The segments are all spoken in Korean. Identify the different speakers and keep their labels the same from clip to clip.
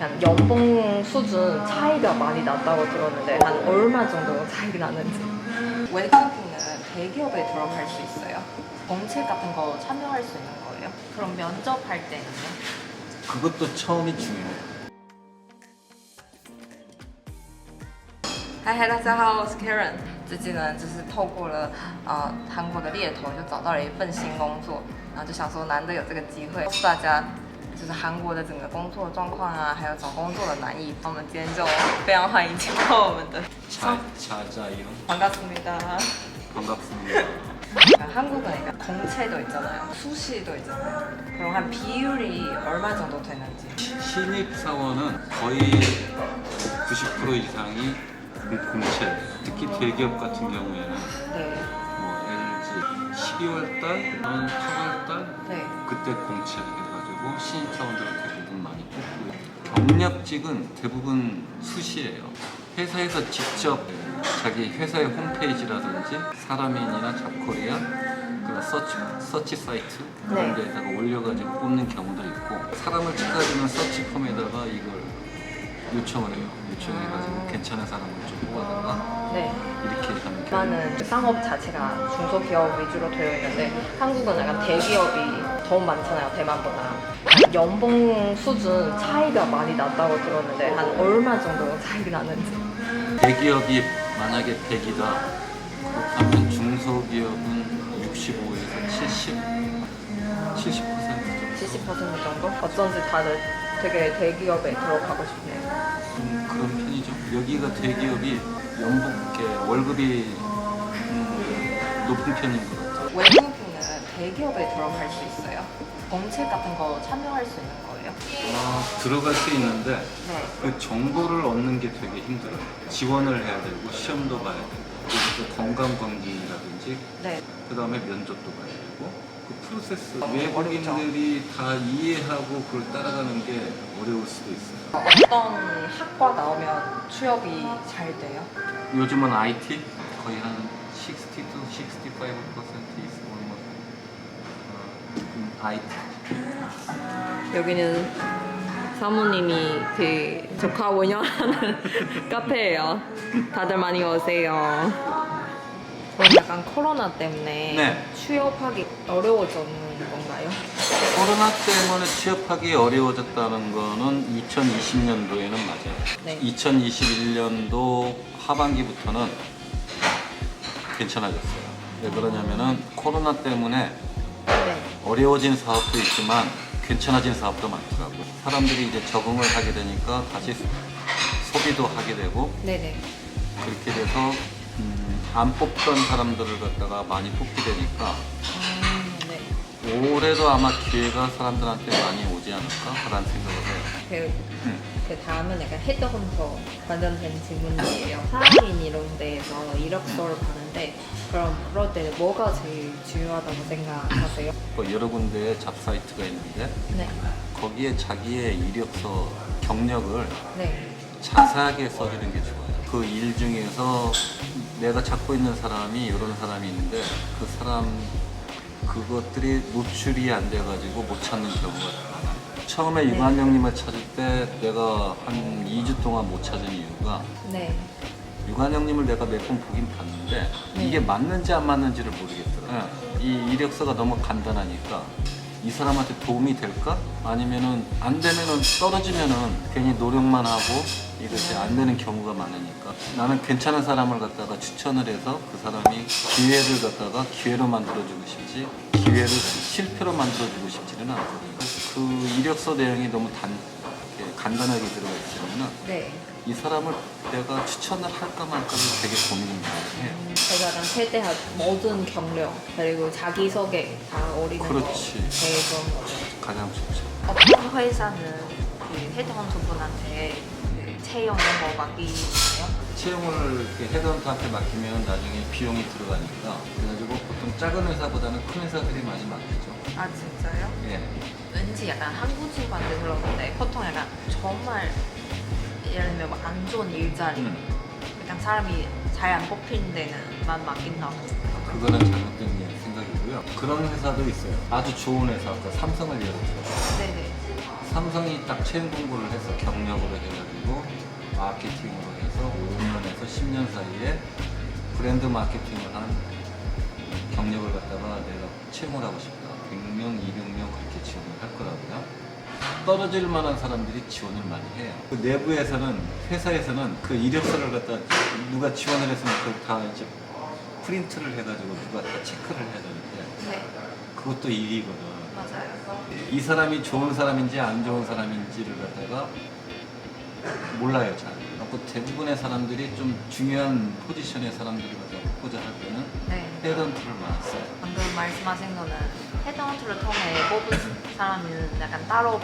Speaker 1: 약간 연봉 수준 차이가 많이 났다고 들었는데 한 얼마 정도 차이가 나는지. 외국인은 대기업에 들어갈 수 있어요? 정책 같은 거 참여할 수 있는 거예요? 그럼 면접할 때는요?
Speaker 2: 그것도 처음이 중요해요.
Speaker 1: 嗨，大家好，我是 Karen。最近呢，就是透过了韩国的猎头，就找到了一份新工作，然后就想说难得有这个机会，告诉大家就是韩国的整个工作状况啊，还有找工作的难易。那我们今天就非常欢迎请到我们的
Speaker 2: 자자요.
Speaker 1: 반갑습니다.
Speaker 2: 반갑습니다.
Speaker 1: 한국은 그러니까 공채도 있잖아요, 수시도 있잖아요. 그럼 한 비율이 얼마 정도 되는지.
Speaker 2: 신입 사원은 거의 90% 이상이 공채예요. 특히 대기업 같은 경우에는
Speaker 1: 네.
Speaker 2: 뭐 LG 12월 달, 8월 달
Speaker 1: 네.
Speaker 2: 그때 공채 해가지고 신입 사원들을 대부분 많이 뽑고요. 경력직은 대부분 수시예요. 회사에서 직접 자기 회사의 홈페이지라든지 사람인이나 잡코리아 그런 서치 사이트 그런
Speaker 1: 네.
Speaker 2: 데다가 올려가지고 뽑는 경우도 있고 사람을 찾아주는 서치 폼에다가 이걸 요청을 해요. 요청해가지고 괜찮은 사람을 좀 뽑아다가
Speaker 1: 네.
Speaker 2: 이렇게 하는 경우.
Speaker 1: 일단은 상업 자체가 중소기업 위주로 되어 있는데 한국은 약간 대기업이 더 많잖아요, 대만보다. 연봉 수준 차이가 많이 났다고 들었는데 한 얼마 정도 차이가 나는지.
Speaker 2: 대기업이 만약에 100이다 그렇다면 중소기업은 65에서 70% 정도?
Speaker 1: 70% 정도? 어쩐지 다들 되게 대기업에 들어가고 싶네요.
Speaker 2: 그런 편이죠. 여기가 대기업이 월급이 높은 편인 것 같아요.
Speaker 1: 외국인은 대기업에 들어갈 수 있어요? 정책 같은 거 참여할 수 있는 거예요?
Speaker 2: 들어갈 수 있는데
Speaker 1: 네.
Speaker 2: 그 정보를 얻는 게 되게 힘들어요. 지원을 해야 되고 시험도 봐야 되고 그리고 건강검진이라든지
Speaker 1: 네.
Speaker 2: 그 다음에 면접도 봐야 되고 그 프로세스 외국인들이 다 이해하고 그걸 따라가는 게 어려울 수도 있어요.
Speaker 1: 어떤 학과 나오면 취업이 잘 돼요?
Speaker 2: 요즘은 IT 거의 한 60 to 65% is almost IT.
Speaker 1: 여기는 사모님이 그 조카 운영하는 카페예요. 다들 많이 오세요. 그럼 약간 코로나 때문에
Speaker 2: 네.
Speaker 1: 취업하기 어려워졌는 건가요?
Speaker 2: 코로나 때문에 취업하기 어려워졌다는 거는 2020년도에는 맞아요.
Speaker 1: 네.
Speaker 2: 2021년도 하반기부터는 괜찮아졌어요. 왜 그러냐면은 코로나 때문에
Speaker 1: 네.
Speaker 2: 어려워진 사업도 있지만 괜찮아진 사업도 많더라고요. 사람들이 이제 적응을 하게 되니까 다시 소비도 하게 되고
Speaker 1: 네네.
Speaker 2: 그렇게 돼서 안 뽑던 사람들을 갖다가 많이 뽑게 되니까
Speaker 1: 네.
Speaker 2: 올해도 아마 기회가 사람들한테 많이 오지 않을까라는 생각을 해요.
Speaker 1: 그 다음은 약간 헤드헌터 관련된 질문이에요. 사람인 이런 데에서 이력서를 파는데 그럼 그럴 때 뭐가 제일 중요하다고 생각하세요?
Speaker 2: 여러 군데의 잡 사이트가 있는데
Speaker 1: 네.
Speaker 2: 거기에 자기의 이력서 경력을
Speaker 1: 네.
Speaker 2: 자세하게 써주는 게 좋아요. 그 일 중에서 내가 찾고 있는 사람이 이런 사람이 있는데 그 사람 그것들이 노출이 안 돼가지고 못 찾는 경우가 많아요. 처음에
Speaker 1: 네.
Speaker 2: 유관영님을 찾을 때 내가 한 2주 동안 못 찾은 이유가
Speaker 1: 네.
Speaker 2: 유관영님을 내가 몇 번 보긴 봤는데
Speaker 1: 네.
Speaker 2: 이게 맞는지 안 맞는지를 모르겠더라고요. 이 이력서가 너무 간단하니까 이 사람한테 도움이 될까? 아니면은 안 되면은 떨어지면은 괜히 노력만 하고 이것이 안 되는 경우가 많으니까 나는 괜찮은 사람을 갖다가 추천을 해서 그 사람이 기회를 갖다가 기회로 만들어주고 싶지 기회를 실패로 만들어주고 싶지는 않거든요. 그 이력서 내용이 너무 이렇게 간단하게 들어가 있으면은
Speaker 1: 네.
Speaker 2: 이 사람을 내가 추천을 할까 말까를 되게 고민을 많이 해요.
Speaker 1: 제가 약간 최대한 모든 경력 그리고 자기소개 다 어리는
Speaker 2: 그렇지.
Speaker 1: 거 제일 좋은 거죠.
Speaker 2: 가장 좋죠.
Speaker 1: 어떤 회사는 그 헤드헌터 분한테 그 채용 이런 거 맡기나요?
Speaker 2: 채용을 이렇게 헤드헌터한테 맡기면 나중에 비용이 들어가니까 그래가지고 보통 작은 회사보다는 큰 회사들이 많이 맡기죠.
Speaker 1: 아 진짜요?
Speaker 2: 예.
Speaker 1: 왠지 약간 한국 친구한테 들었는데 보통 약간 정말 예를 들면 뭐안 좋은 일자리 약간 사람이 잘 안 뽑히는 데는만 맡긴다고.
Speaker 2: 그거는 잘못된 생각이고요. 그런 회사도 있어요. 아주 좋은 회사, 아까 삼성을 예로 들어서
Speaker 1: 네네.
Speaker 2: 삼성이 딱 채용 공고를 해서 경력을 마케팅으로 해서 5년에서 10년 사이에 브랜드 마케팅을 한 경력을 갖다가 내가 채용을 하고 싶다. 100명, 200명 그렇게 지원을 할 거라고요. 떨어질 만한 사람들이 지원을 많이 해요. 그 내부에서는, 회사에서는 그 이력서를 갖다 누가 지원을 했으면 그걸 다 이제 프린트를 해가지고 누가 다 체크를 해야 되는데
Speaker 1: 네.
Speaker 2: 그것도 일이거든.
Speaker 1: 맞아요.
Speaker 2: 이 사람이 좋은 사람인지 안 좋은 사람인지를 갖다가 몰라요, 잘. 그래서 대부분의 사람들이 좀 중요한 포지션의 사람들을 갖다가 뽑고자 할 때는
Speaker 1: 네.
Speaker 2: 헤드헌트를 많이 써요.
Speaker 1: 방금 말씀하신 거는 헤드헌트를 통해 뽑은 사람은 약간 따로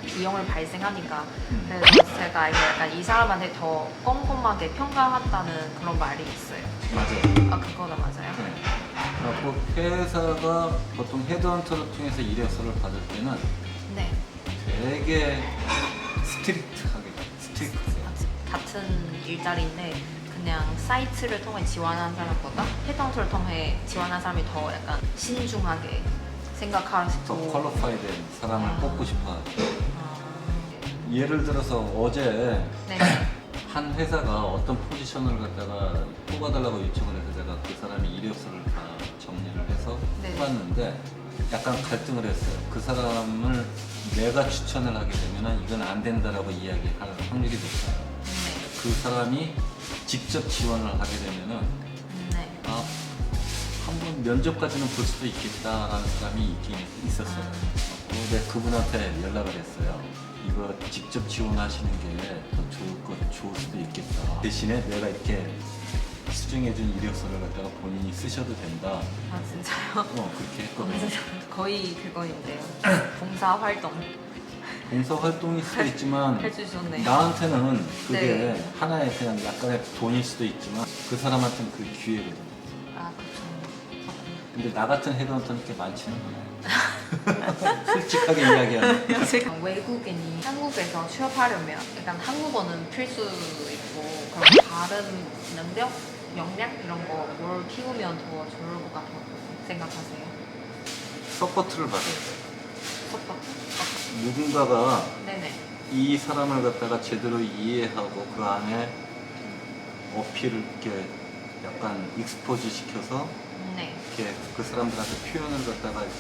Speaker 1: 비용을 발생하니까 그래서 제가 알기로 약간 이 사람한테 더 꼼꼼하게 평가한다는 그런 말이 있어요.
Speaker 2: 맞아요.
Speaker 1: 아 그거는 맞아요?
Speaker 2: 네. 그리고 회사가 보통 헤드헌터를 통해서 이력서를 받을 때는
Speaker 1: 네.
Speaker 2: 되게 스트릭트하게.
Speaker 1: 같은 일자리인데 그냥 사이트를 통해 지원한 사람보다 헤드헌터를 통해 지원한 사람이 더 약간 신중하게 생각할 수
Speaker 2: 더
Speaker 1: 있고
Speaker 2: 퀄리파이된 사람을 뽑고 싶어 하죠.
Speaker 1: 아,
Speaker 2: 예를 들어서 어제
Speaker 1: 네.
Speaker 2: 한 회사가 어떤 포지션을 갖다가 뽑아달라고 요청을 해서 제가 그 사람이 이력서를 다 정리를 해서
Speaker 1: 네.
Speaker 2: 뽑았는데 약간 갈등을 했어요. 그 사람을 내가 추천을 하게 되면 이건 안 된다라고 이야기할 확률이 높아요.
Speaker 1: 네.
Speaker 2: 그 사람이 직접 지원을 하게 되면은
Speaker 1: 네.
Speaker 2: 아, 한번 면접까지는 볼 수도 있겠다라는 사람이 있긴 있었어요. 근데 그분한테 연락을 했어요. 이거 직접 지원하시는 게 더 좋을 수도 있겠다. 대신에 내가 이렇게 수정해준 이력서를 갖다가 본인이 쓰셔도 된다.
Speaker 1: 아 진짜요?
Speaker 2: 그렇게 했거든요.
Speaker 1: 거의 그거인데요. 봉사 활동
Speaker 2: 봉사 활동일 수도 있지만
Speaker 1: 해주셨네요.
Speaker 2: 나한테는 그게
Speaker 1: 네.
Speaker 2: 하나의 그냥 약간의 돈일 수도 있지만 그 사람한테는 그게 기회거든요.
Speaker 1: 아 그렇죠.
Speaker 2: 근데 나 같은 헤드헌터는 꽤 많지는 않아요. 솔직하게 이야기하면.
Speaker 1: 제가 외국인이 한국에서 취업하려면 일단 한국어는 필수 있고 그럼 다른 능력, 역량 이런 거 뭘 키우면 더 좋을 것 같다고 생각하세요?
Speaker 2: 서포트를 받아야 돼요.
Speaker 1: 서포트?
Speaker 2: 누군가가
Speaker 1: 네네.
Speaker 2: 이 사람을 갖다가 제대로 이해하고 그 안에 어필을 이렇게 약간 익스포즈 시켜서
Speaker 1: 네.
Speaker 2: 이렇게 그 사람들한테 표현을 갖다가 이렇게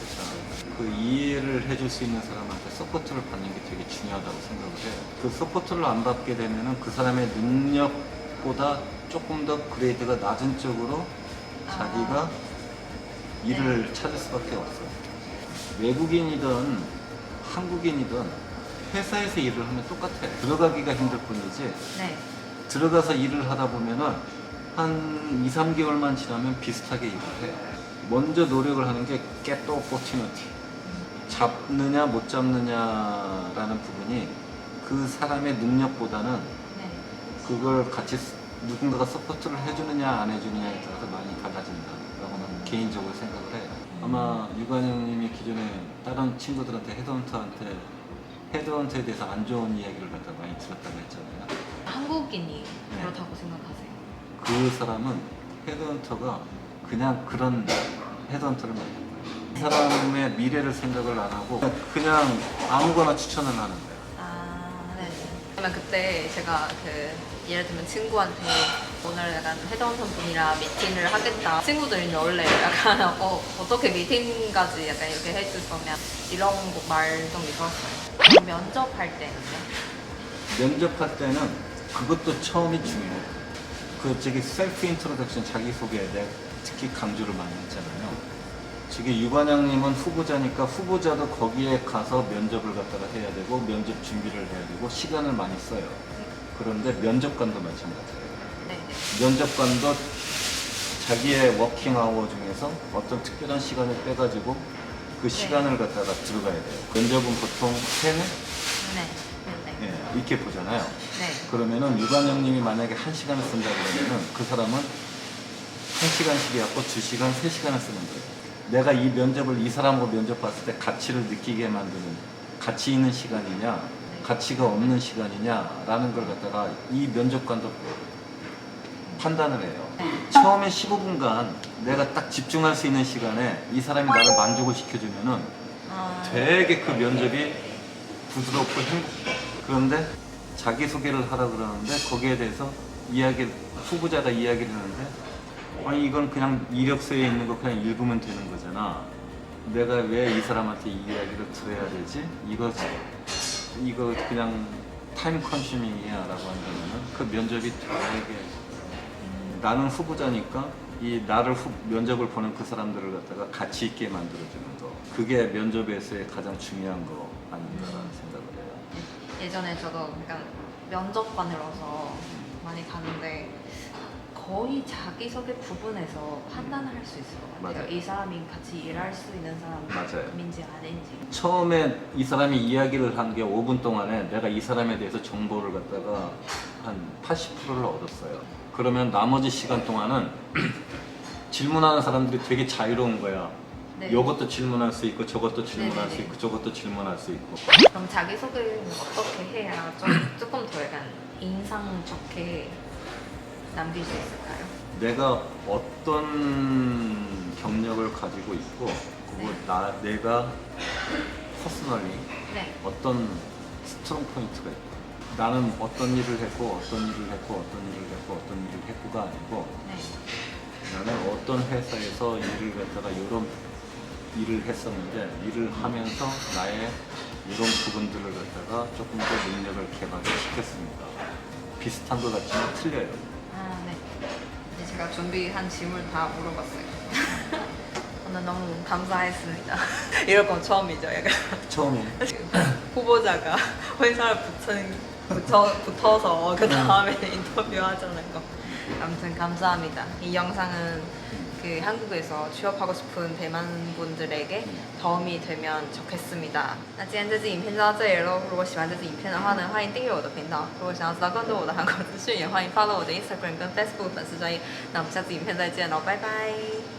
Speaker 2: 그 이해를 해줄 수 있는 사람한테 서포트를 받는 게 되게 중요하다고 생각을 해요. 그 서포트를 안 받게 되면은 그 사람의 능력보다 조금 더 그레이드가 낮은 쪽으로 자기가 일을 찾을 수밖에 없어요. 외국인이든 한국인이든 회사에서 일을 하면 똑같아요. 들어가기가 힘들 뿐이지
Speaker 1: 네.
Speaker 2: 들어가서 일을 하다 보면은 한 2, 3개월만 지나면 비슷하게 일을 해요. 먼저 노력을 하는 게 get the opportunity. 잡느냐 못 잡느냐라는 부분이 그 사람의 능력보다는
Speaker 1: 네.
Speaker 2: 그걸 같이 누군가가 서포트를 해주느냐 안 해주느냐에 따라서 많이 달라진다라고 나는 개인적으로 생각을 해요. 아마 유관영님이 기존에 다른 친구들한테 헤드헌터에 대해서 안 좋은 이야기를 갖다 많이 들었다고 했잖아요.
Speaker 1: 한국인이 그렇다고 생각하세요?
Speaker 2: 그 사람은 헤드헌터가 그냥 그런 헤드헌터를 만든 거예요. 이 사람의 미래를 생각을 안 하고 그냥 아무거나 추천을 하는 거예요.
Speaker 1: 아, 네. 그러면 그때 제가 예를 들면 친구한테 오늘 약간 헤드헌터 분이랑 미팅을 하겠다. 친구들이 원래 약간 어떻게 미팅까지 약간 이렇게 해줄 거면 이런 말 좀 있었어요. 면접할 때는요?
Speaker 2: 면접할 때는 그것도 처음이 중요해요. 저기 셀프 인트로덕션 자기소개 내가 특히 강조를 많이 했잖아요. 저기 유관영님은 후보자니까 후보자도 거기에 가서 면접을 갖다가 해야 되고 면접 준비를 해야 되고 시간을 많이 써요. 그런데 면접관도 마찬가지예요.
Speaker 1: 네.
Speaker 2: 면접관도 자기의 워킹 아워 중에서 어떤 특별한 시간을 빼가지고 그 시간을 갖다가 들어가야 돼요. 면접은 보통 3회?
Speaker 1: 네. 네.
Speaker 2: 예, 이렇게 보잖아요.
Speaker 1: 네.
Speaker 2: 그러면은 유관영님이 만약에 1시간을 쓴다 그러면은 그 사람은 1시간씩이 갖고 2시간, 3시간을 쓰는 거예요. 내가 이 면접을 이 사람하고 면접 봤을 때 가치를 느끼게 만드는 가치 있는 시간이냐, 가치가 없는 시간이냐라는 걸 갖다가 이 면접관도 판단을 해요. 처음에 15분간 내가 딱 집중할 수 있는 시간에 이 사람이 나를 만족을 시켜주면은 되게 그 면접이 부드럽고 행복해. 그런데 자기소개를 하라 그러는데 거기에 대해서 후보자가 이야기를 하는데 아니 이건 그냥 이력서에 있는 거 그냥 읽으면 되는 거잖아. 내가 왜 이 사람한테 이 이야기를 들어야 되지? 이거 그냥 타임 컨슈밍이야 라고 한다면은 그 면접이 되게 나는 후보자니까 이 나를 면접을 보는 그 사람들을 갖다가 가치 있게 만들어주는 거 그게 면접에서의 가장 중요한 거 아닌가라는 생각을 해요.
Speaker 1: 예전에 저도 약간 면접관으로서 많이 가는데 거의 자기소개 부분에서 판단을 할 수 있을 것 같아요.
Speaker 2: 맞아요.
Speaker 1: 이 사람이 같이 일할 수 있는
Speaker 2: 맞아요.
Speaker 1: 사람인지 아닌지.
Speaker 2: 처음에 이 사람이 이야기를 한 게 5분 동안에 내가 이 사람에 대해서 정보를 갖다가 한 80%를 얻었어요. 그러면 나머지 시간 동안은 질문하는 사람들이 되게 자유로운 거야.
Speaker 1: 네.
Speaker 2: 이것도 질문할 수 있고 저것도 질문할
Speaker 1: 네네네.
Speaker 2: 수 있고 저것도 질문할 수 있고.
Speaker 1: 그럼 자기소개는 어떻게 해야 조금 더 약간 인상 좋게 남길 수 있을까요?
Speaker 2: 내가 어떤 경력을 가지고 있고 그리고 내가 퍼스널리
Speaker 1: 네.
Speaker 2: 어떤 스트롱 포인트가 있고 나는 어떤 일을 했고 어떤 일을 했고 어떤 일을 했고 어떤 일을 했고가 아니고
Speaker 1: 네.
Speaker 2: 나는 어떤 회사에서 일을 갖다가 이런 일을 했었는데 일을 하면서 나의 이런 부분들을 갖다가 조금 더 능력을 개발을 시켰습니다. 비슷한 것 같지만 틀려요.
Speaker 1: 아, 네. 이제 제가 준비한 질문 다 물어봤어요. 오늘 너무 감사했습니다. 이럴 건 처음이죠, 약간.
Speaker 2: 처음에
Speaker 1: 후보자가 회사를 붙어서 그 다음에 인터뷰하자는 거. 아무튼 감사합니다. 이 영상은 그 한국에서 취업하고 싶은 대만 분들에게 도움이 되면 좋겠습니다.那今天这支影片就到这里喽。如果喜欢这支影片的话呢，欢迎订阅我的频道。如果想要知道更多我的韩国资讯，也欢迎 follow 我的 Instagram 跟 Facebook 粉丝专页。那我们下次影片再见喽，拜拜。